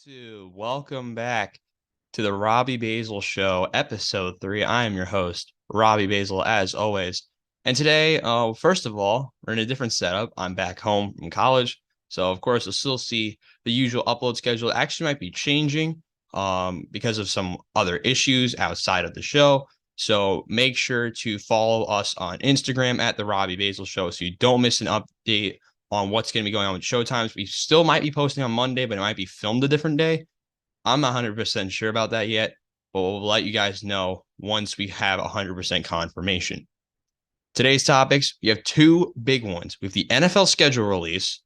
Welcome back to the Robbie Basel Show, episode 3. I am your host, Robbie Basel, as always. And today, first of all, we're in a different setup. I'm back home from college. So, of course, you'll still see the usual upload schedule. It actually might be changing because of some other issues outside of the show. So make sure to follow us on Instagram at the Robbie Basel Show so you don't miss an update on what's going to be going on with show times. We still might be posting on Monday, but it might be filmed a different day. I'm not 100% sure about that yet, but we'll let you guys know once we have 100% confirmation. Today's topics, we have two big ones. We have the NFL schedule release,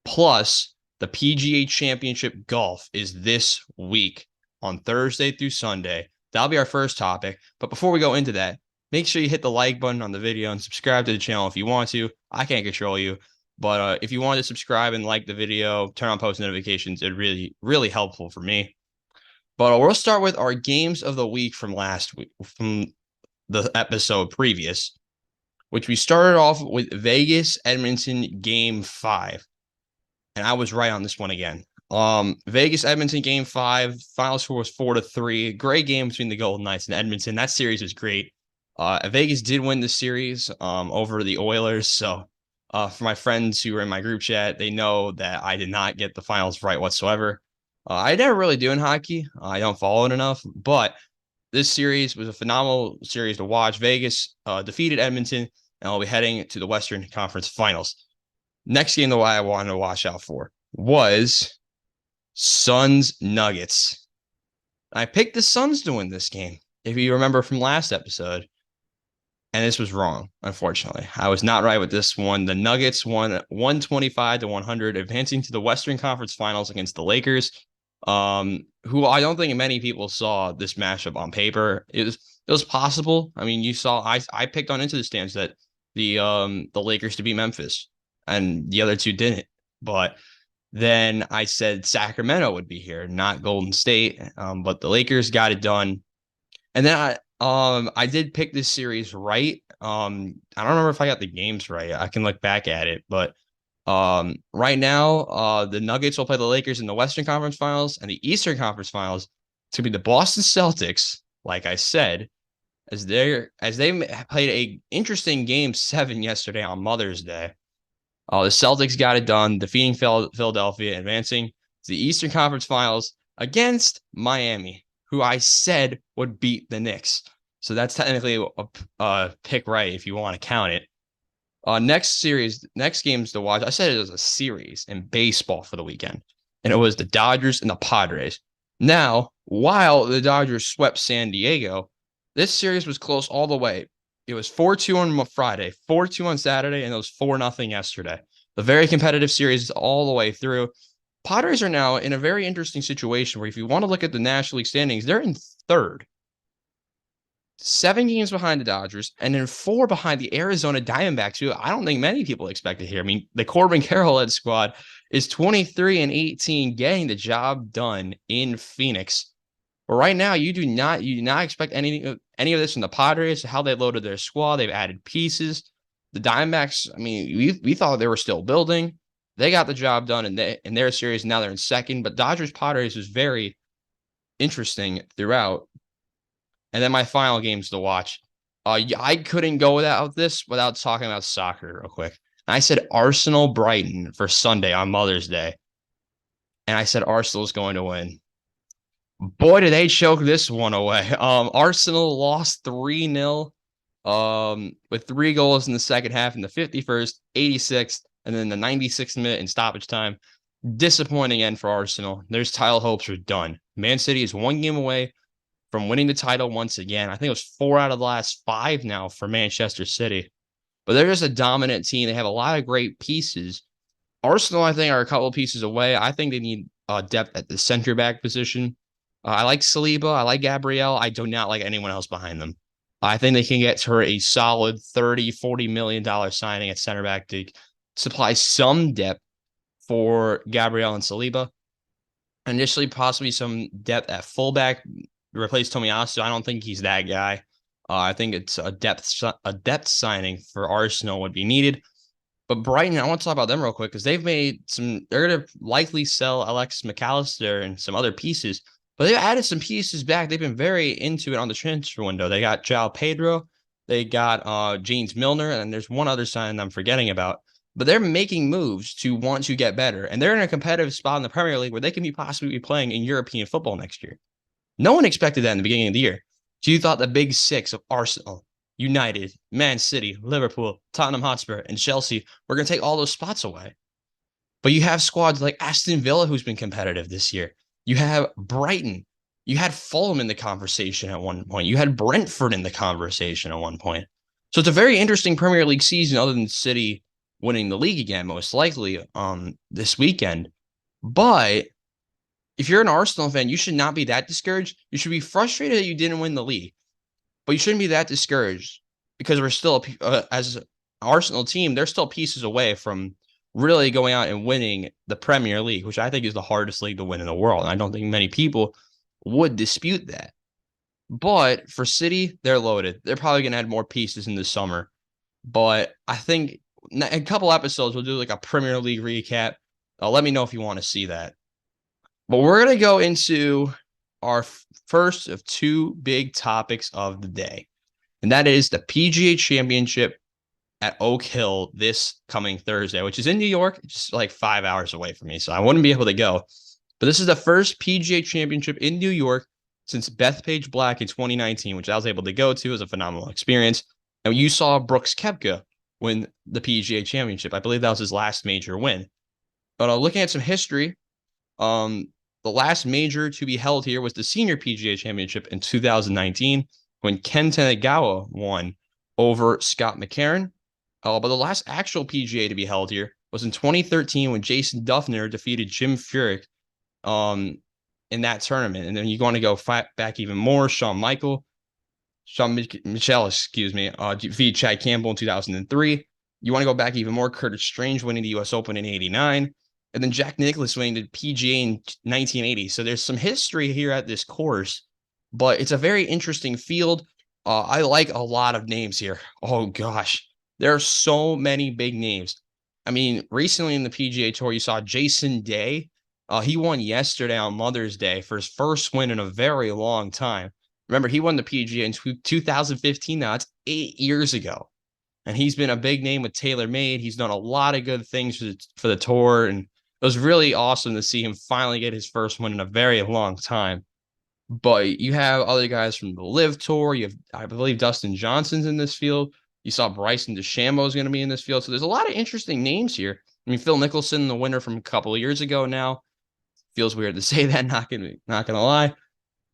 plus the PGA Championship golf is this week on Thursday through Sunday. That'll be our first topic. But before we go into that, make sure you hit the like button on the video and subscribe to the channel if you want to. I can't control you. But if you want to subscribe and like the video, turn on post notifications, it'd really helpful for me. But we'll start with our games of the week from last week, from the episode previous, which we started off with Vegas Edmonton Game 5. And I was right on this one again. Vegas Edmonton Game 5, final score was 4-3. Great game between the Golden Knights and Edmonton. That series was great. Vegas did win the series over the Oilers, so for my friends who were in my group chat, they know that I did not get the finals right whatsoever. I never really do in hockey. I don't follow it enough, but this series was a phenomenal series to watch. Vegas defeated Edmonton, and I'll be heading to the Western Conference Finals. Next game that I wanted to watch out for was Suns Nuggets. I picked the Suns to win this game, if you remember from last episode. And this was wrong, unfortunately. I was not right with this one. The Nuggets won 125-100, advancing to the Western Conference Finals against the Lakers, who I don't think many people saw this matchup on paper. It was possible. I mean, you saw I picked on Into the Stands that the Lakers to beat Memphis, and the other two didn't. But then I said Sacramento would be here, not Golden State. But the Lakers got it done. And then I did pick this series right. I don't remember if I got the games right. I can look back at it, but right now, the Nuggets will play the Lakers in the Western Conference Finals, and the Eastern Conference Finals to be the Boston Celtics, like I said, as they played a interesting Game 7 yesterday on Mother's Day. The Celtics got it done, defeating Philadelphia, advancing to the Eastern Conference Finals against Miami, who I said would beat the Knicks. So that's technically a pick right if you want to count it. Next games to watch. I said it was a series in baseball for the weekend, and it was the Dodgers and the Padres. Now, while the Dodgers swept San Diego, this series was close all the way. It was 4-2 on Friday, 4-2 on Saturday, and it was 4-0 yesterday. The very competitive series all the way through. Padres are now in a very interesting situation where if you want to look at the National League standings, they're in third. 7 games behind the Dodgers, and then 4 behind the Arizona Diamondbacks, who I don't think many people expected here. I mean, the Corbin Carroll-led squad is 23-18, getting the job done in Phoenix. But right now, you do not expect any of this from the Padres. How they loaded their squad, they've added pieces. The Diamondbacks, I mean, we thought they were still building. They got the job done in their series. Now they're in second. But Dodgers Padres was very interesting throughout. And then my final games to watch. I couldn't go without talking about soccer real quick. And I said Arsenal Brighton for Sunday on Mother's Day. And I said Arsenal's going to win. Boy, did they choke this one away. Arsenal lost 3-0 with 3 goals in the second half in the 51st, 86th, and then the 96th minute in stoppage time. Disappointing end for Arsenal. Their title hopes are done. Man City is 1 game away from winning the title once again. I think it was 4 out of the last 5 now for Manchester City. But they're just a dominant team. They have a lot of great pieces. Arsenal, I think, are a couple of pieces away. I think they need depth at the center back position. I like Saliba. I like Gabriel. I do not like anyone else behind them. I think they can get her a solid $30-40 million signing at center back to supply some depth for Gabriel and Saliba. Initially, possibly some depth at fullback, replace Tomiyasu. I don't think he's that guy. I think it's a depth signing for Arsenal would be needed. But Brighton, I want to talk about them real quick because they've made some. They're going to likely sell Alex McAllister and some other pieces, but they've added some pieces back. They've been very into it on the transfer window. They got João Pedro, they got James Milner, and there's one other sign I'm forgetting about. But they're making moves to want to get better, and they're in a competitive spot in the Premier League where they can be possibly be playing in European football next year. No one expected that in the beginning of the year. So you thought the big six of Arsenal, United, Man City, Liverpool, Tottenham Hotspur, and Chelsea were going to take all those spots away. But you have squads like Aston Villa, who's been competitive this year. You have Brighton. You had Fulham in the conversation at one point. You had Brentford in the conversation at one point. So it's a very interesting Premier League season, other than City winning the league again, most likely this weekend. But if you're an Arsenal fan, you should not be that discouraged. You should be frustrated that you didn't win the league, but you shouldn't be that discouraged because we're still, as an Arsenal team, they're still pieces away from really going out and winning the Premier League, which I think is the hardest league to win in the world. And I don't think many people would dispute that. But for City, they're loaded. They're probably going to add more pieces in the summer. But I think in a couple episodes, we'll do like a Premier League recap. Let me know if you want to see that. But we're going to go into our first of two big topics of the day, and that is the PGA Championship at Oak Hill this coming Thursday, which is in New York, just like 5 hours away from me, so I wouldn't be able to go. But this is the first PGA Championship in New York since Bethpage Black in 2019, which I was able to go to. It was a phenomenal experience. And you saw Brooks Koepka win the PGA Championship. I believe that was his last major win. But looking at some history, the last major to be held here was the Senior PGA Championship in 2019 when Ken Tanagawa won over Scott McCarron. But the last actual PGA to be held here was in 2013 when Jason Duffner defeated Jim Furyk in that tournament. And then you want to go back even more. Shawn Michael, defeated Chad Campbell in 2003. You want to go back even more. Curtis Strange winning the U.S. Open in 89. And then Jack Nicklaus winning the PGA in 1980. So there's some history here at this course, but it's a very interesting field. I like a lot of names here. Oh, gosh. There are so many big names. I mean, recently in the PGA Tour, you saw Jason Day. He won yesterday on Mother's Day for his first win in a very long time. Remember, he won the PGA in 2015 now. It's 8 years ago. And he's been a big name with TaylorMade. He's done a lot of good things for the tour, and it was really awesome to see him finally get his first win in a very long time. But you have other guys from the Live Tour. You have, I believe, Dustin Johnson's in this field. You saw Bryson DeChambeau is going to be in this field. So there's a lot of interesting names here. I mean, Phil Mickelson, the winner from a couple of years ago now. Feels weird to say that, not gonna lie.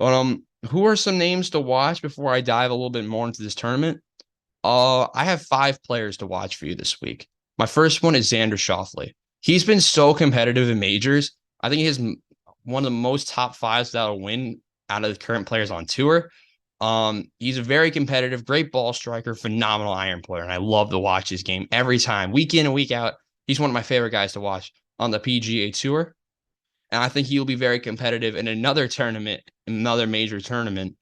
But who are some names to watch before I dive a little bit more into this tournament? I have 5 players to watch for you this week. My first one is Xander Schauffele. He's been so competitive in majors. I think he has one of the most top 5s that'll win out of the current players on tour. He's a very competitive, great ball striker, phenomenal iron player, and I love to watch his game every time, week in and week out. He's one of my favorite guys to watch on the PGA Tour, and I think he'll be very competitive in another tournament, another major tournament.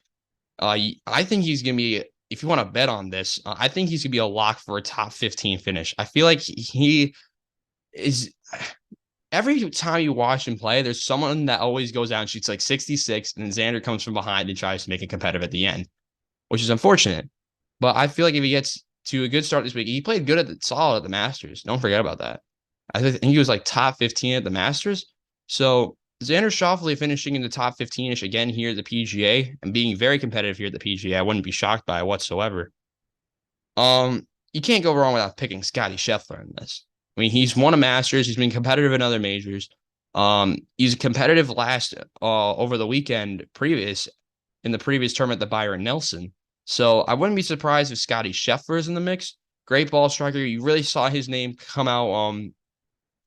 I think he's going to be, if you want to bet on this, I think he's going to be a lock for a top 15 finish. I feel like he is, every time you watch him play, there's someone that always goes out and shoots like 66, and then Xander comes from behind and tries to make it competitive at the end, which is unfortunate. But I feel like if he gets to a good start this week, he played good at solid at the Masters. Don't forget about that. I think he was like top 15 at the Masters. So Xander Schauffele finishing in the top 15-ish again here at the PGA and being very competitive here at the PGA, I wouldn't be shocked by it whatsoever. You can't go wrong without picking Scottie Scheffler in this. I mean, he's won a Masters. He's been competitive in other majors. He's competitive last over the weekend in the previous tournament, the Byron Nelson. So I wouldn't be surprised if Scottie Scheffler is in the mix. Great ball striker. You really saw his name come out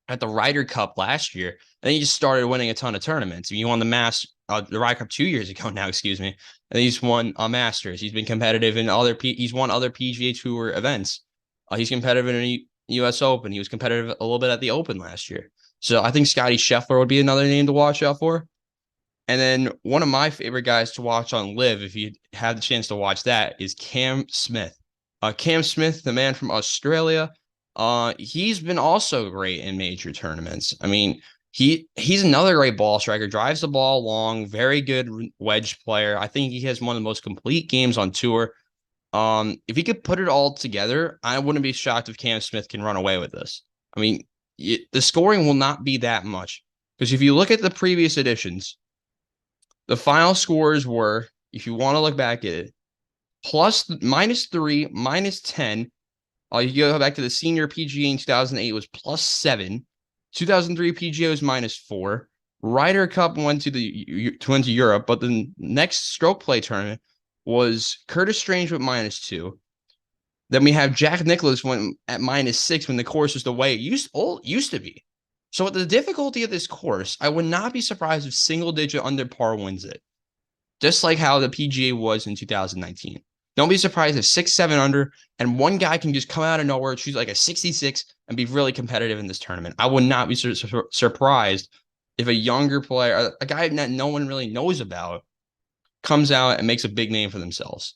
at the Ryder Cup last year, and then he just started winning a ton of tournaments. He won the Ryder Cup 2 years ago now, excuse me, and he's won a Masters. He's been competitive in he's won other PGA Tour events. He's competitive in a U.S. Open. He was competitive a little bit at the Open last year. So I think Scottie Scheffler would be another name to watch out for. And then one of my favorite guys to watch on Live, if you have the chance to watch that, is Cam Smith. Cam Smith, the man from Australia. He's been also great in major tournaments. I mean, he's another great ball striker, drives the ball long, very good wedge player. I think he has one of the most complete games on tour. If he could put it all together, I wouldn't be shocked if Cam Smith can run away with this. I mean, the scoring will not be that much because if you look at the previous editions, the final scores were, if you want to look back at it, plus -3, -10. You go back to the senior PGA in 2008 was +7. 2003 PGA was -4. Ryder Cup went to Europe, but the next stroke play tournament was Curtis Strange with -2. Then we have Jack Nicklaus went at -6 when the course was the way it used to be. So with the difficulty of this course, I would not be surprised if single digit under par wins it. Just like how the PGA was in 2019. Don't be surprised if 6, 7 under, and one guy can just come out of nowhere, choose like a 66, and be really competitive in this tournament. I would not be surprised if a younger player, a guy that no one really knows about, comes out and makes a big name for themselves.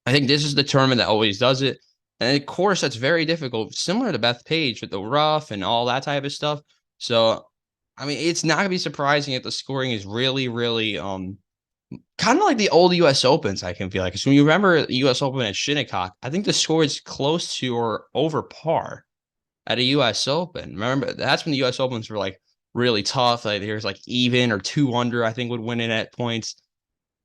I think this is the tournament that always does it. And of course, that's very difficult, similar to Bethpage with the rough and all that type of stuff. So, I mean, it's not going to be surprising if the scoring is really, really kind of like the old U.S. Opens, I can feel like. So when you remember the U.S. Open at Shinnecock, I think the score is close to or over par at a U.S. Open. Remember, that's when the U.S. Opens were like really tough. Like there's like even or 2 under, I think would win it at points.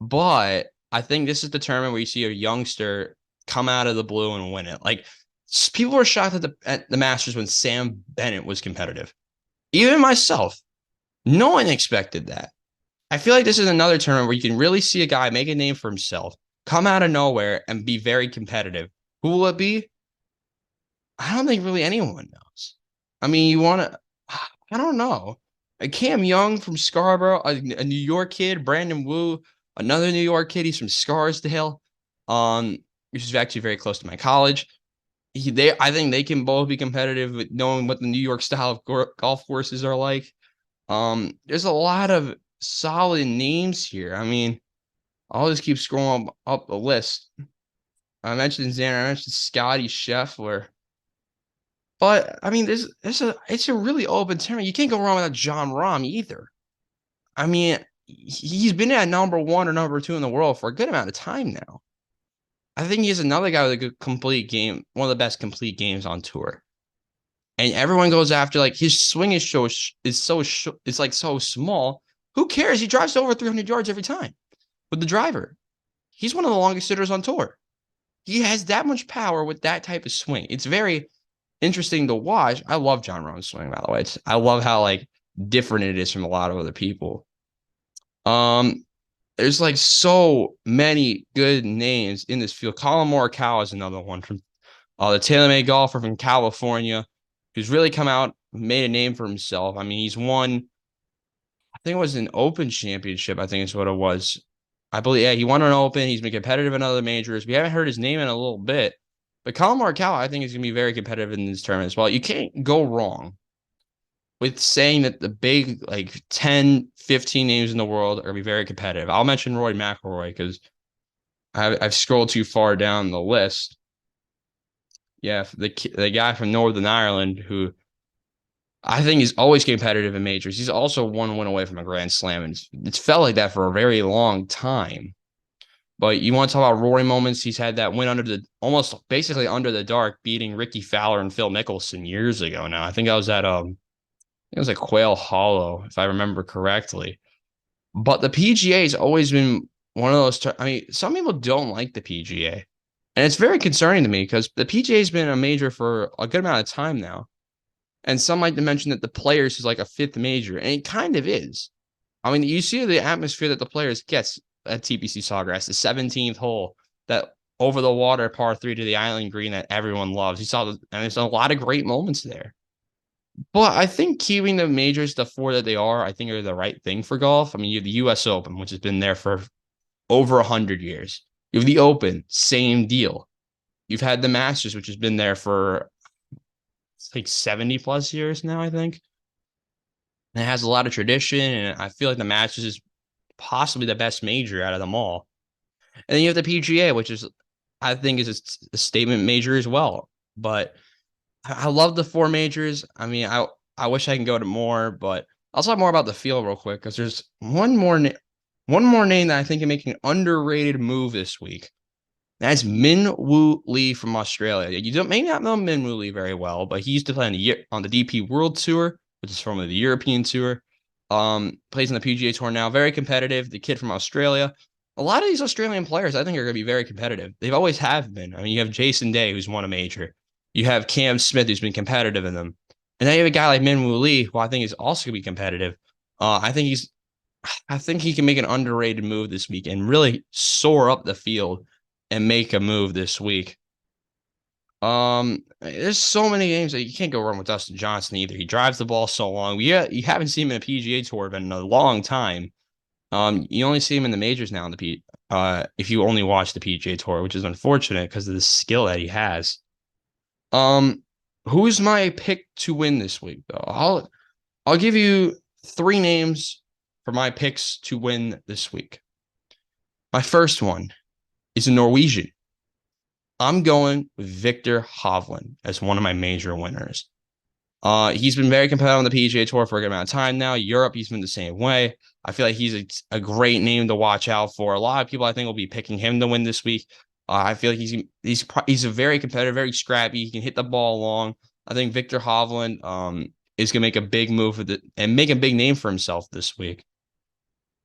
But I think this is the tournament where you see a youngster come out of the blue and win it. Like people were shocked at the Masters when Sam Bennett was competitive. Even myself, no one expected that. I feel like this is another tournament where you can really see a guy make a name for himself, come out of nowhere, and be very competitive. Who will it be? I don't think really anyone knows. I mean, I don't know. A Cam Young from Scarborough, a New York kid, Brandon Wu, another New York kid. He's from Scarsdale, which is actually very close to my college. I think they can both be competitive with knowing what the New York style of golf courses are like. There's a lot of solid names here. I mean, I'll just keep scrolling up the list. I mentioned Xander, I mentioned Scotty Scheffler. But I mean, it's a really open tournament. You can't go wrong without Jon Rahm either. I mean, he's been at #1 or #2 in the world for a good amount of time now. I think he's another guy with a good complete game, one of the best complete games on tour. And everyone goes after like his swing is it's like so small. Who cares? He drives over 300 yards every time with the driver. He's one of the longest hitters on tour. He has that much power with that type of swing. It's very interesting to watch. I love Jon Rahm's swing, by the way. I love how like different it is from a lot of other people. There's like so many good names in this field. Colin Morikawa is another one from the TaylorMade golfer from California who's really come out, made a name for himself. I mean, he's won, I think it was an Open championship, I think is what it was. I believe, yeah, he won an Open. He's been competitive in other majors. We haven't heard his name in a little bit, but Colin Morikawa, I think, is going to be very competitive in this tournament as well. You can't go wrong with saying that the big, like 10, 15 names in the world are going to be very competitive. I'll mention Rory McIlroy because I've scrolled too far down the list. Yeah, the guy from Northern Ireland who I think is always competitive in majors. He's also 1 win away from a Grand Slam, and it's felt like that for a very long time. But you want to talk about Rory moments? He's had that win almost basically under the dark, beating Ricky Fowler and Phil Mickelson years ago. Now I think I was at it was at Quail Hollow, if I remember correctly. But the PGA has always been one of those. I mean, some people don't like the PGA, and it's very concerning to me because the PGA has been a major for a good amount of time now. And some like to mention that the Players is like a 5th major, and it kind of is. I mean, you see the atmosphere that the Players gets at TPC Sawgrass, the 17th hole, that over the water par 3 to the island green that everyone loves. And there's a lot of great moments there. But I think keeping the majors the 4 that they are, I think are the right thing for golf. I mean, you have the U.S. Open, which has been there for over 100 years. You have the Open, same deal. You've had the Masters, which has been there for like 70 plus years now, I think. And it has a lot of tradition, and I feel like the Masters is possibly the best major out of them all. And then you have the PGA, which is, I think, is a statement major as well. But I love the four majors. I mean, I wish I can go to more, but I'll talk more about the field real quick because there's one more name that I think can make an underrated move this week. That's Min Woo Lee from Australia. You don't may not know Min Woo Lee very well, but he used to play on the DP World Tour, which is formerly the European Tour. Plays on the PGA Tour now. Very competitive. The kid from Australia. A lot of these Australian players, I think, are going to be very competitive. They've always have been. I mean, you have Jason Day, who's won a major. You have Cam Smith, who's been competitive in them, and then you have a guy like Min Woo Lee, who I think is also going to be competitive. I think he can make an underrated move this week and really soar up the field and make a move this week. There's so many games that you can't go wrong with Dustin Johnson either. He drives the ball so long. Yeah, you haven't seen him in a PGA Tour event in a long time. You only see him in the majors now in the if you only watch the PGA Tour, which is unfortunate because of the skill that he has. Um, who's my pick to win this week though? I'll give you three names for my picks to win this week. My first one is a Norwegian. I'm going with Victor Hovland as one of my major winners. He's been very competitive on the PGA Tour for a good amount of time now. Europe, he's been the same way. I feel like he's a great name to watch out for. A lot of people, I think, will be picking him to win this week. I feel like he's a very competitive, very scrappy. He can hit the ball long. I think Victor Hovland is going to make a big move with it and make a big name for himself this week.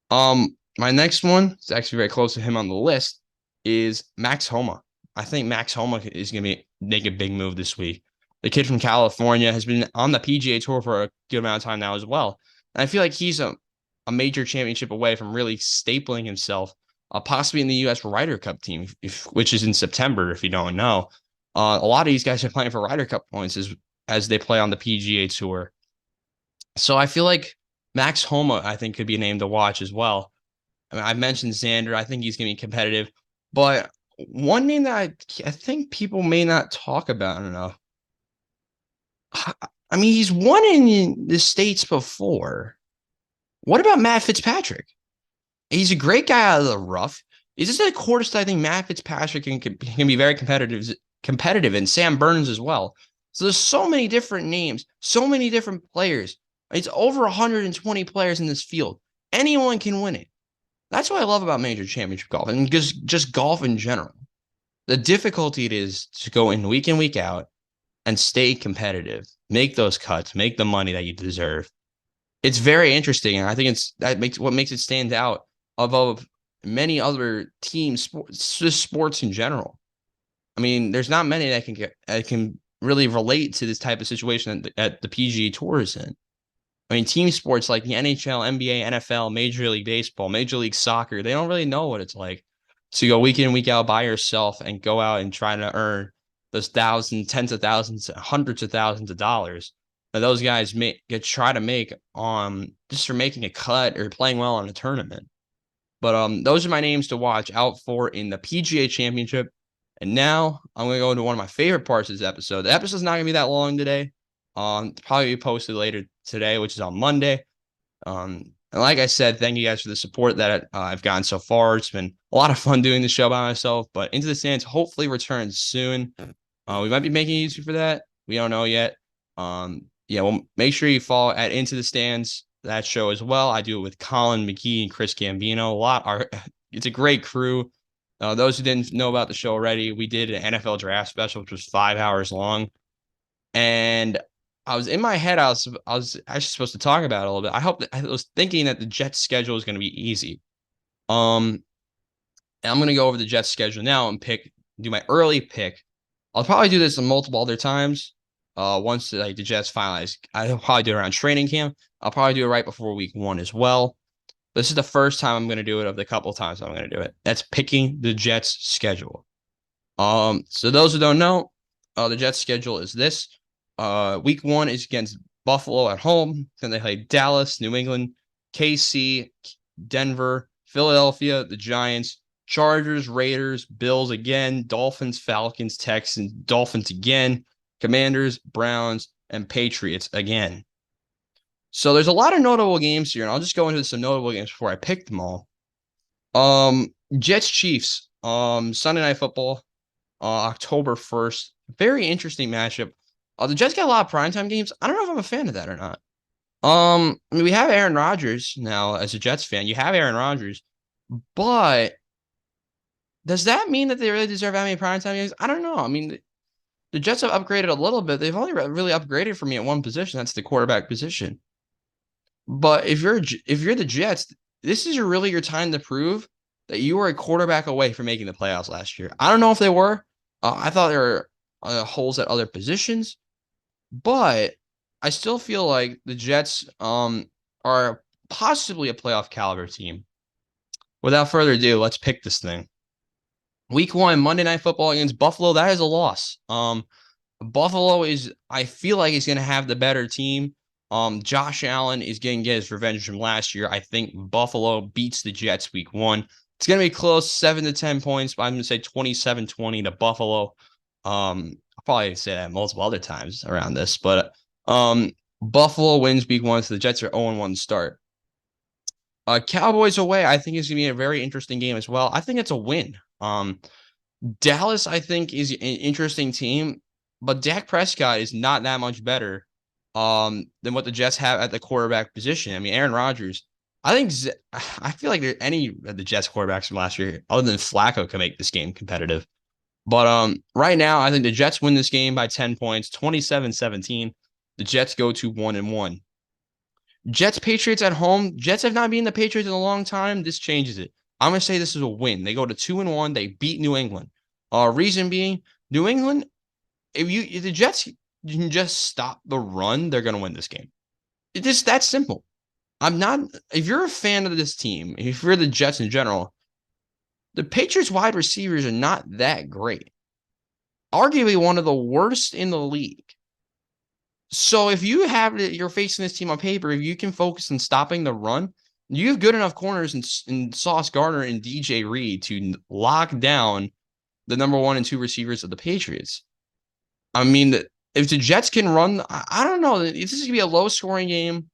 My next one is actually very close to him on the list is Max Homa. I think Max Homa is going to make a big move this week. The kid from California has been on the PGA Tour for a good amount of time now as well. And I feel like he's a major championship away from really stapling himself, possibly in the U.S. Ryder Cup team, which is in September, if you don't know. A lot of these guys are playing for Ryder Cup points as they play on the PGA Tour. So I feel like Max Homa, I think, could be a name to watch as well. I mean, I mentioned Xander. I think he's going to be competitive. But one name that I think people may not talk about enough. I mean, he's won in the States before. What about Matt Fitzpatrick? He's a great guy out of the rough. Is this the course that I think Matt Fitzpatrick can be very competitive, and Sam Burns as well. So there's so many different names, so many different players. It's over 120 players in this field. Anyone can win it. That's what I love about major championship golf and just golf in general. The difficulty it is to go in week out and stay competitive, make those cuts, make the money that you deserve. It's very interesting, and I think what makes it stand out above many other teams, sports in general. I mean, there's not many that can really relate to this type of situation that the PGA Tour is in. I mean, team sports like the NHL, NBA, NFL, Major League Baseball, Major League Soccer, they don't really know what it's like to go week in, week out by yourself and go out and try to earn those thousands, tens of thousands, hundreds of thousands of dollars that those guys try to make just for making a cut or playing well in a tournament. But those are my names to watch out for in the PGA Championship. And now I'm going to go into one of my favorite parts of this episode. The episode's not going to be that long today. Probably be posted later today, which is on Monday. And like I said, thank you guys for the support that I've gotten so far. It's been a lot of fun doing the show by myself, but Into the Stands hopefully returns soon. We might be making it easy for that. We don't know yet. Well, make sure you follow at Into the Stands, that show as well. I do it with Colin McKee and Chris Gambino. It's a great crew. Those who didn't know about the show already, we did an NFL draft special, which was 5 hours long. And I was in my head, I was actually supposed to talk about it a little bit. I was thinking that the Jets schedule was going to be easy. And I'm going to go over the Jets schedule now and do my early pick. I'll probably do this multiple other times. Once the Jets finalize, I'll probably do it around training camp. I'll probably do it right before week 1 as well. This is the first time I'm going to do it of the couple of times I'm going to do it. That's picking the Jets schedule. So those who don't know, the Jets schedule is this. Week 1 is against Buffalo at home. Then they play Dallas, New England, KC, Denver, Philadelphia, the Giants, Chargers, Raiders, Bills again, Dolphins, Falcons, Texans, Dolphins again, Commanders, Browns, and Patriots again. So there's a lot of notable games here, and I'll just go into some notable games before I pick them all. Jets, Chiefs, Sunday Night Football, October 1st. Very interesting matchup. The Jets get a lot of primetime games. I don't know if I'm a fan of that or not. I mean, we have Aaron Rodgers now as a Jets fan. You have Aaron Rodgers, but does that mean that they really deserve that many primetime games? I don't know. I mean, the Jets have upgraded a little bit. They've only really upgraded for me at one position. That's the quarterback position. But if you're the Jets, this is really your time to prove that you were a quarterback away from making the playoffs last year. I don't know if they were. I thought there were holes at other positions, but I still feel like the Jets are possibly a playoff caliber team. Without further ado, let's pick this thing. Week 1, Monday Night Football against Buffalo. That is a loss. Buffalo is, I feel like he's going to have the better team. Josh Allen is going to get his revenge from last year. I think Buffalo beats the Jets week 1. It's going to be close, 7 to 10 points, but I'm going to say 27-20 to Buffalo. I'll probably say that multiple other times around this, but Buffalo wins week 1, so the Jets are 0-1 start. Cowboys away, I think is going to be a very interesting game as well. I think it's a win. Dallas, I think, is an interesting team, but Dak Prescott is not that much better than what the Jets have at the quarterback position. I mean, Aaron Rodgers. I feel like any of the Jets quarterbacks from last year, other than Flacco, can make this game competitive. But right now, I think the Jets win this game by 10 points, 27-17. The Jets go to 1-1. Jets Patriots at home. Jets have not beaten the Patriots in a long time. This changes it. I'm gonna say this is a win. They go to 2-1. They beat New England. Reason being, New England. If the Jets can just stop the run, they're gonna win this game. It's just that simple. I'm not. If you're a fan of this team, if you're the Jets in general, the Patriots wide receivers are not that great. Arguably one of the worst in the league. So if you're facing this team on paper, if you can focus on stopping the run, you have good enough corners in Sauce Gardner and DJ Reed to lock down the number 1 and 2 receivers of the Patriots. I mean, if the Jets can run, I don't know. This is going to be a low-scoring game.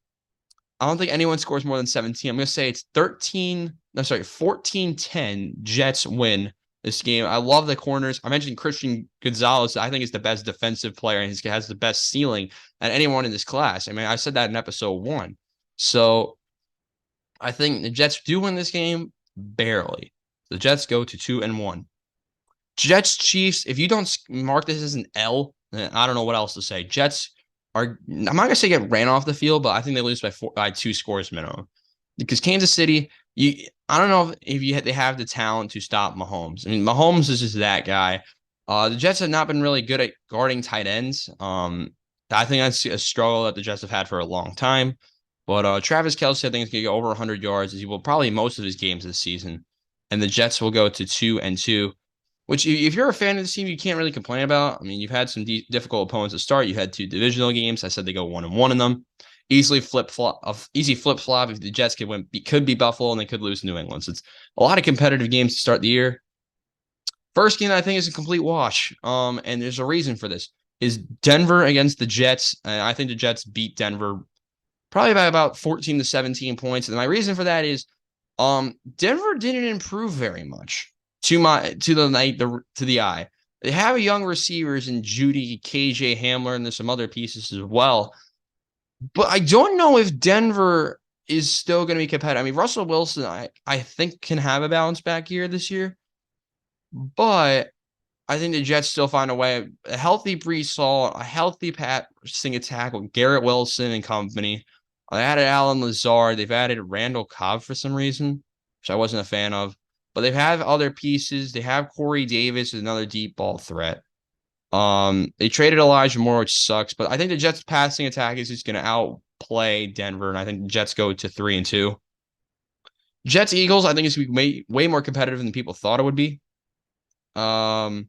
I don't think anyone scores more than 17. I'm going to say it's 14-10 Jets win this game. I love the corners. I mentioned Christian Gonzalez. I think is the best defensive player, and he has the best ceiling at anyone in this class. I mean, I said that in episode 1. So I think the Jets do win this game barely. The Jets go to 2-1. Jets Chiefs. If you don't mark this as an L, then I don't know what else to say. Jets are. I'm not gonna say get ran off the field, but I think they lose by 2 scores minimum. Because Kansas City, I don't know if they have the talent to stop Mahomes. I mean, Mahomes is just that guy. The Jets have not been really good at guarding tight ends. I think that's a struggle that the Jets have had for a long time. But Travis Kelce, I think, is going to go over 100 yards, as he will probably most of his games this season. And the Jets will go to 2-2, which if you're a fan of the team, you can't really complain about. I mean, you've had some difficult opponents to start. You had 2 divisional games. I said they go 1-1 in them. Easy flip flop. If the Jets could be Buffalo and they could lose to New England. So it's a lot of competitive games to start the year. First game I think is a complete wash. And there's a reason for this. Is Denver against the Jets? I think the Jets beat Denver probably by about 14 to 17 points. And my reason for that is, Denver didn't improve very much to the eye. They have young receivers in Judy, KJ Hamler, and there's some other pieces as well. But I don't know if Denver is still going to be competitive. I mean, Russell Wilson, I think, can have a bounce back year this year. But I think the Jets still find a way. A healthy Breece Hall, a healthy passing attack with Garrett Wilson and company. They added Alan Lazard. They've added Randall Cobb for some reason, which I wasn't a fan of. But they have other pieces. They have Corey Davis, another deep ball threat. They traded Elijah Moore, which sucks, but I think the Jets' passing attack is just going to outplay Denver, and I think the Jets go to 3-2. Jets Eagles, I think it's going to be way more competitive than people thought it would be. I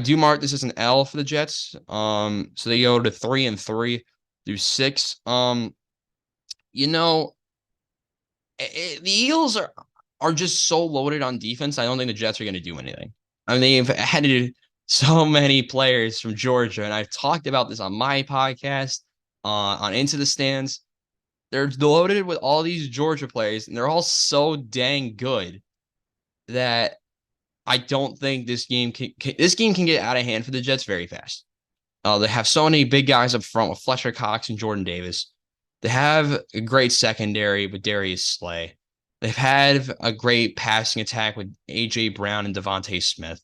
do mark this as an L for the Jets. So they go to 3-3 through 6. The Eagles are just so loaded on defense. I don't think the Jets are going to do anything. I mean, they've added so many players from Georgia, and I've talked about this on my podcast, on Into the Stands. They're loaded with all these Georgia players, and they're all so dang good that I don't think this game can get out of hand for the Jets very fast. They have so many big guys up front with Fletcher Cox and Jordan Davis. They have a great secondary with Darius Slay. They've had a great passing attack with A.J. Brown and Devontae Smith.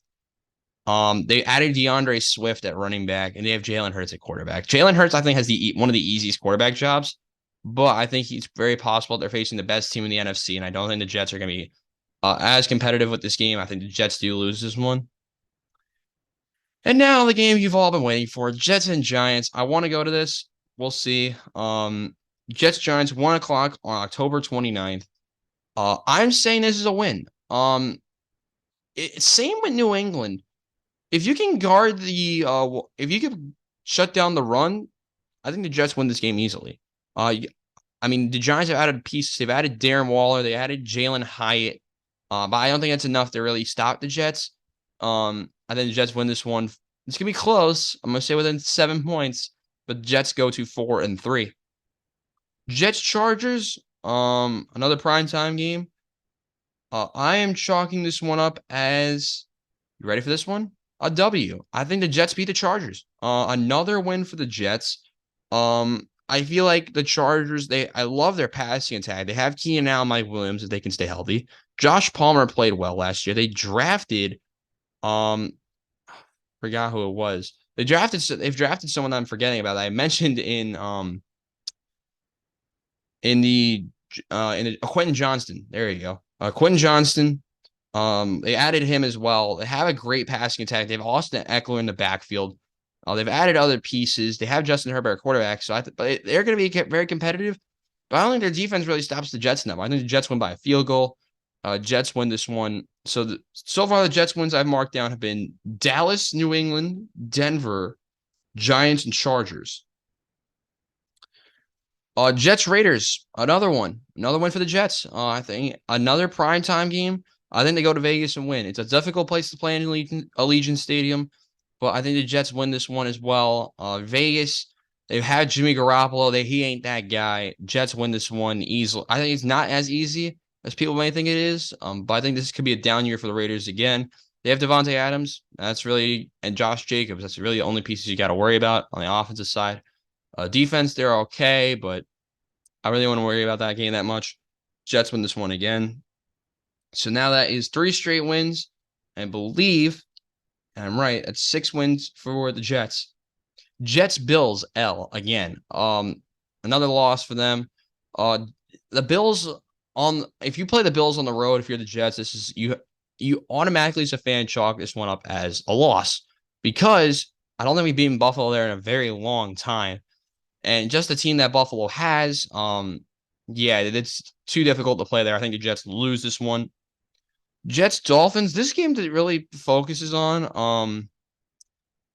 They added DeAndre Swift at running back, and they have Jalen Hurts at quarterback. Jalen Hurts, I think, has one of the easiest quarterback jobs, but I think he's very possible they're facing the best team in the NFC, and I don't think the Jets are going to be as competitive with this game. I think the Jets do lose this one. And now the game you've all been waiting for, Jets and Giants. I want to go to this. We'll see. Jets Giants 1 o'clock on October 29th. I'm saying this is a win. Same with New England. If you can guard if you can shut down the run, I think the Jets win this game easily. I mean, the Giants have added pieces. They've added Darren Waller. They added Jalen Hyatt. But I don't think that's enough to really stop the Jets. I think the Jets win this one. It's gonna be close. I'm gonna say within 7 points, but the Jets go to 4-3. Jets Chargers, another primetime game. I am chalking this one up as, you ready for this one? A W. I think the Jets beat the Chargers. Another win for the Jets. I feel like the Chargers, I love their passing attack. They have Keenan Allen, Mike Williams, if they can stay healthy. Josh Palmer played well last year. They drafted, forgot who it was. They've drafted someone I'm forgetting about. I mentioned in the Quentin Johnston. There you go. Quentin Johnston. They added him as well. They have a great passing attack. They have Austin Eckler in the backfield. They've added other pieces. They have Justin Herbert at quarterback, so but they're going to be very competitive. But I don't think their defense really stops the Jets enough. I think the Jets win by a field goal. Jets win this one. So far, the Jets wins I've marked down have been Dallas, New England, Denver, Giants, and Chargers. Jets Raiders, another win for the Jets. I think another primetime game. I think they go to Vegas and win. It's a difficult place to play in Allegiant Stadium, but I think the Jets win this one as well. Vegas, they've had Jimmy Garoppolo. He ain't that guy. Jets win this one easily. I think it's not as easy as people may think it is, but I think this could be a down year for the Raiders again. They have Devontae Adams. And Josh Jacobs. That's really the only pieces you got to worry about on the offensive side. Defense, they're okay, but I really don't want to worry about that game that much. Jets win this one again. So now that is 3 straight wins. I believe, and I'm right, that's 6 wins for the Jets. Jets Bills L again. Another loss for them. The Bills if you play the Bills on the road, if you're the Jets, this is you automatically as a fan chalk this one up as a loss because I don't think we've beaten Buffalo there in a very long time. And just the team that Buffalo has, it's too difficult to play there. I think the Jets lose this one. Jets Dolphins, this game that really focuses on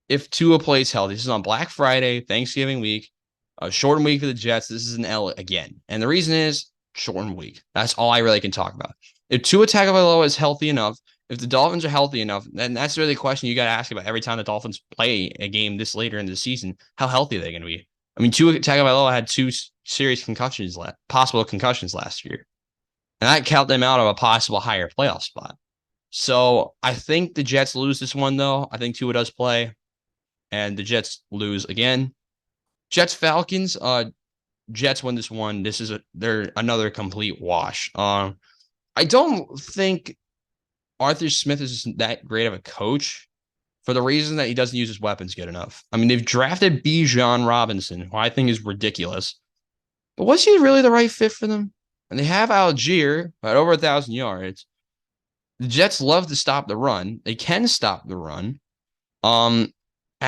if Tua plays healthy. This is on Black Friday, Thanksgiving week, a shortened week for the Jets. This is an L again. And the reason is shortened week. That's all I really can talk about. If Tua Tagovailoa is healthy enough, if the Dolphins are healthy enough, then that's really the question you got to ask about every time the Dolphins play a game this later in the season. How healthy are they going to be? I mean, Tua Tagovailoa had 2 serious possible concussions last year. And that count them out of a possible higher playoff spot. So I think the Jets lose this one, though. I think Tua does play. And the Jets lose again. Jets Falcons, Jets win this one. They're another complete wash. I don't think Arthur Smith is that great of a coach for the reason that he doesn't use his weapons good enough. I mean, they've drafted Bijan Robinson, who I think is ridiculous. But was he really the right fit for them? And they have Algier at over 1,000 yards. The Jets love to stop the run. They can stop the run. I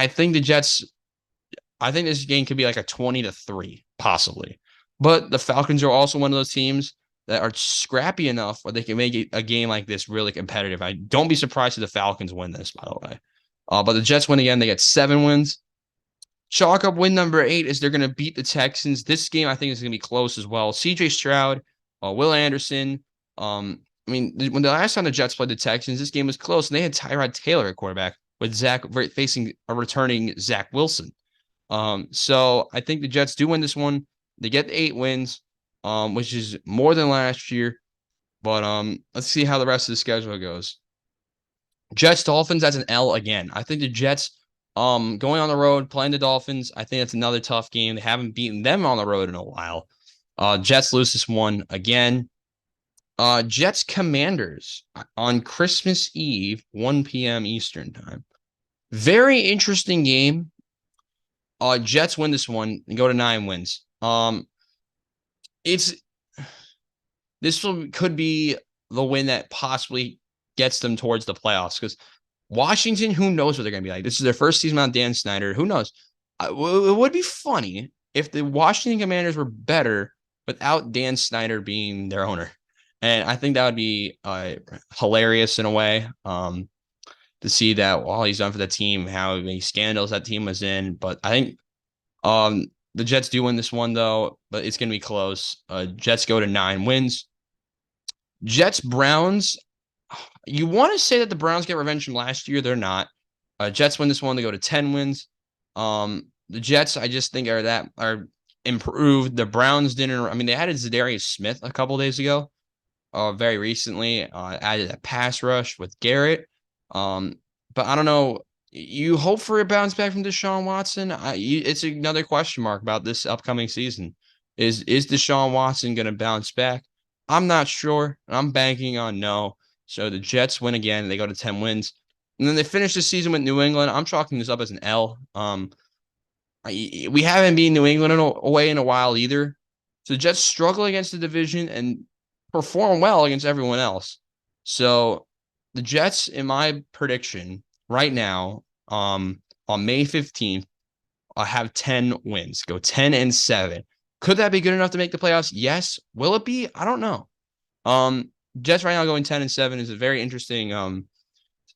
think this game could be like a 20-3, possibly. But the Falcons are also one of those teams that are scrappy enough where they can make a game like this really competitive. I don't be surprised if the Falcons win this, by the way. But the Jets win again. They get 7 wins. Chalk up win number 8 is they're going to beat the Texans. This game, I think, is going to be close as well. C.J. Stroud, Will Anderson. When the last time the Jets played the Texans, this game was close, and they had Tyrod Taylor at quarterback with facing a returning Zach Wilson. So I think the Jets do win this one. They get 8 wins, which is more than last year. But let's see how the rest of the schedule goes. Jets Dolphins, that's an L again. I think the Jets Going on the road, playing the Dolphins, I think that's another tough game. They haven't beaten them on the road in a while. Jets lose this one again. Jets Commanders on Christmas Eve, 1 p.m. Eastern time. Very interesting game. Jets win this one and go to 9 wins. It's could be the win that possibly gets them towards the playoffs because Washington, who knows what they're going to be like? This is their first season on Dan Snyder. Who knows? It would be funny if the Washington Commanders were better without Dan Snyder being their owner. And I think that would be hilarious in a way to see that all he's done for the team, how many scandals that team was in. But I think the Jets do win this one, though, but it's going to be close. Jets go to 9 wins. Jets Browns. You want to say that the Browns get revenge from last year. They're not. Jets win this one. They go to 10 wins. The Jets, I just think, are improved. The Browns didn't. I mean, they added Zadarius Smith a couple days ago. Very recently, added a pass rush with Garrett. But I don't know. You hope for a bounce back from Deshaun Watson. It's another question mark about this upcoming season. Is Deshaun Watson going to bounce back? I'm not sure. I'm banking on no. So the Jets win again. They go to 10 wins. And then they finish the season with New England. I'm chalking this up as an L. We haven't beaten New England away in a while either. So the Jets struggle against the division and perform well against everyone else. So the Jets, in my prediction right now, on May 15th, have 10 wins, go 10-7. Could that be good enough to make the playoffs? Yes. Will it be? I don't know. Jets right now going 10-7 is a very interesting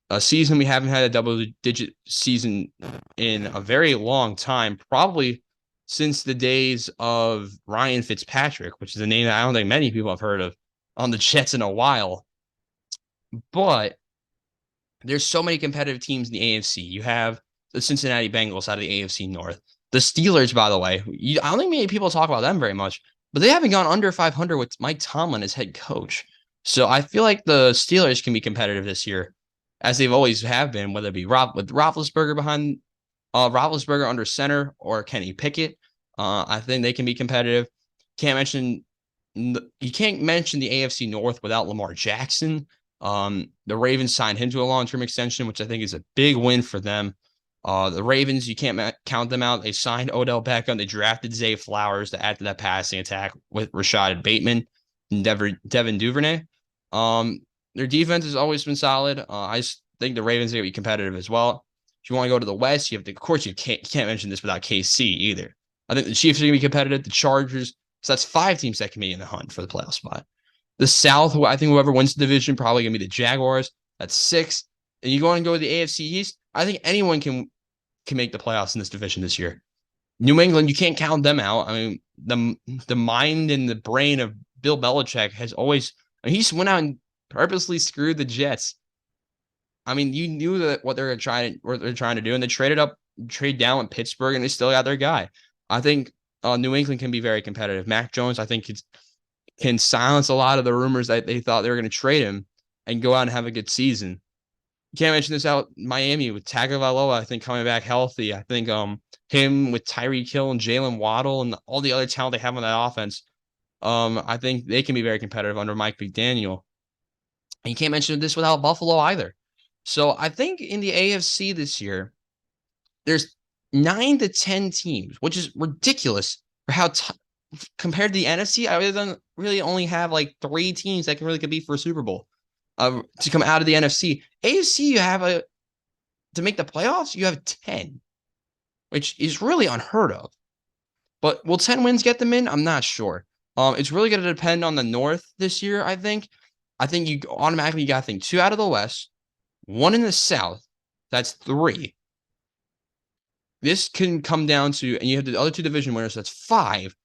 a season. We haven't had a double-digit season in a very long time, probably since the days of Ryan Fitzpatrick, which is a name that I don't think many people have heard of on the Jets in a while. But there's so many competitive teams in the AFC. You have the Cincinnati Bengals out of the AFC North. The Steelers, by the way, I don't think many people talk about them very much, but they haven't gone under 500 with Mike Tomlin as head coach. So I feel like the Steelers can be competitive this year, as they've always have been, whether it be with Roethlisberger behind Roethlisberger under center or Kenny Pickett. I think they can be competitive. You can't mention the AFC North without Lamar Jackson. The Ravens signed him to a long-term extension, which I think is a big win for them. The Ravens, you can't count them out. They signed Odell Beckham. They drafted Zay Flowers to add to that passing attack with Rashad Bateman and Devin Duvernay. Their defense has always been solid. I just think the Ravens are going to be competitive as well. If you want to go to the West, of course, you can't mention this without KC either. I think the Chiefs are going to be competitive. The Chargers. So that's 5 teams that can be in the hunt for the playoff spot. The South, I think whoever wins the division, probably going to be the Jaguars. That's 6. And you go and go to the AFC East, I think anyone can make the playoffs in this division this year. New England, you can't count them out. I mean, the mind and the brain of Bill Belichick has always, he just went out and purposely screwed the Jets. I mean, you knew that what they're trying to do, and they trade down with Pittsburgh, and they still got their guy. I think New England can be very competitive. Mac Jones, I think, can silence a lot of the rumors that they thought they were going to trade him and go out and have a good season. You can't mention this out Miami with Tagovailoa, I think, coming back healthy. I think him with Tyreek Hill and Jalen Waddle and all the other talent they have on that offense. I think they can be very competitive under Mike McDaniel. And you can't mention this without Buffalo either. So I think in the AFC this year, there's 9 to 10 teams, which is ridiculous for how compared to the NFC. I really only have like 3 teams that can really compete for a Super Bowl to come out of the NFC. AFC, you have to make the playoffs, you have 10, which is really unheard of. But will 10 wins get them in? I'm not sure. It's really going to depend on the North this year, I think. I think you automatically got to think 2 out of the West, 1 in the South. That's 3. This can come down to, and you have the other 2 division winners, that's 5.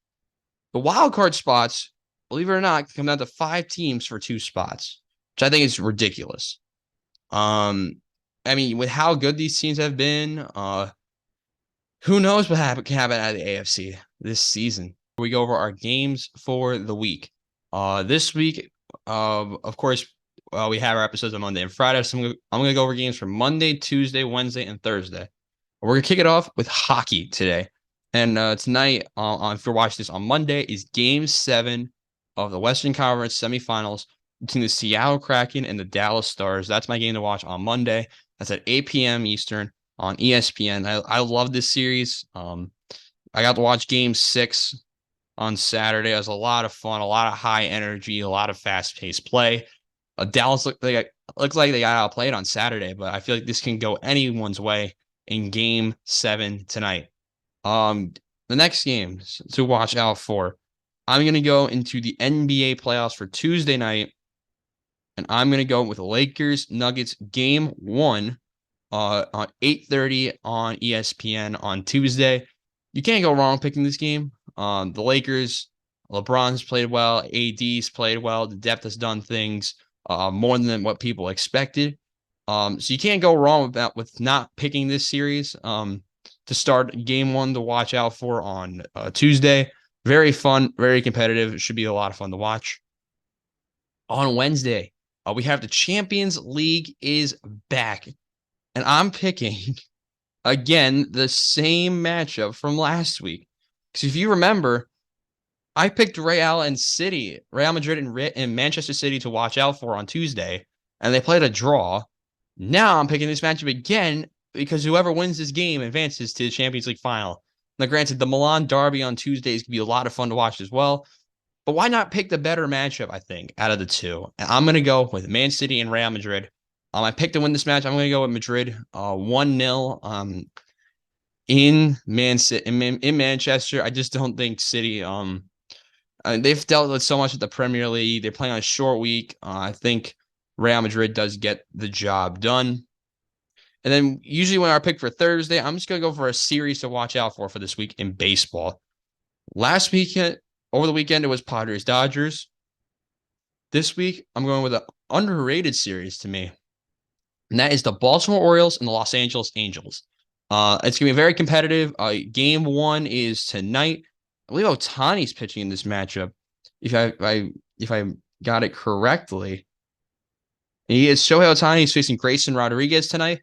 The wild card spots, believe it or not, can come down to 5 teams for 2 spots, which I think is ridiculous. I mean, with how good these teams have been, who knows what can happen out of the AFC this season. We go over our games for the week. This week, of course, we have our episodes on Monday and Friday. So I'm going to go over games for Monday, Tuesday, Wednesday, and Thursday. We're gonna kick it off with hockey today, and tonight, if you're watching this on Monday, is Game 7 of the Western Conference semifinals between the Seattle Kraken and the Dallas Stars. That's my game to watch on Monday. That's at 8 p.m. Eastern on ESPN. I love this series. I got to watch Game 6 on Saturday. It was a lot of fun, a lot of high energy, a lot of fast-paced play. Dallas looks like they got outplayed on Saturday, but I feel like this can go anyone's way in Game 7 tonight. Um, the next games to watch out for. I'm gonna go into the NBA playoffs for Tuesday night, and I'm gonna go with Lakers Nuggets Game 1 on 8:30 on ESPN on Tuesday. You can't go wrong picking this game. The Lakers, LeBron's played well, AD's played well. The depth has done things more than what people expected. So you can't go wrong with not picking this series to start Game 1 to watch out for on Tuesday. Very fun, very competitive. It should be a lot of fun to watch. On Wednesday, we have the Champions League is back. And I'm picking, again, the same matchup from last week. Because if you remember, I picked Real Madrid and Manchester City to watch out for on Tuesday, and they played a draw. Now I'm picking this matchup again because whoever wins this game advances to the Champions League final. Now, granted, the Milan derby on Tuesday is going to be a lot of fun to watch as well. But why not pick the better matchup, I think, out of the two? And I'm going to go with Man City and Real Madrid. I picked to win this match. I'm going to go with Madrid 1-0 in Manchester. I just don't think City they've dealt with so much with the Premier League. They're playing on a short week. I think Real Madrid does get the job done. And then usually when I pick for Thursday, I'm just going to go for a series to watch out for this week in baseball. Over the weekend, it was Padres-Dodgers. This week, I'm going with an underrated series to me, and that is the Baltimore Orioles and the Los Angeles Angels. It's going to be very competitive. Game 1 is tonight. I believe Ohtani's pitching in this matchup, if I got it correctly. He is Shohei Ohtani. He's facing Grayson Rodriguez tonight.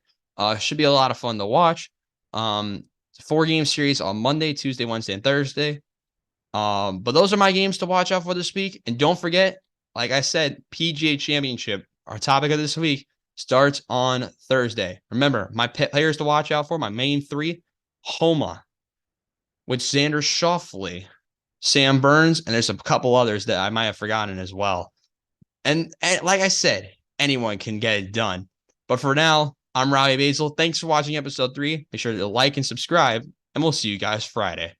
Should be a lot of fun to watch. 4-game series on Monday, Tuesday, Wednesday, and Thursday. But those are my games to watch out for this week. And don't forget, like I said, PGA Championship, our topic of this week, starts on Thursday. Remember, my players to watch out for, my main 3, Homa, with Xander Schauffele, Sam Burns, and there's a couple others that I might have forgotten as well. And like I said, anyone can get it done. But for now, I'm Robbie Basel. Thanks for watching episode 3. Make sure to like and subscribe, and we'll see you guys Friday.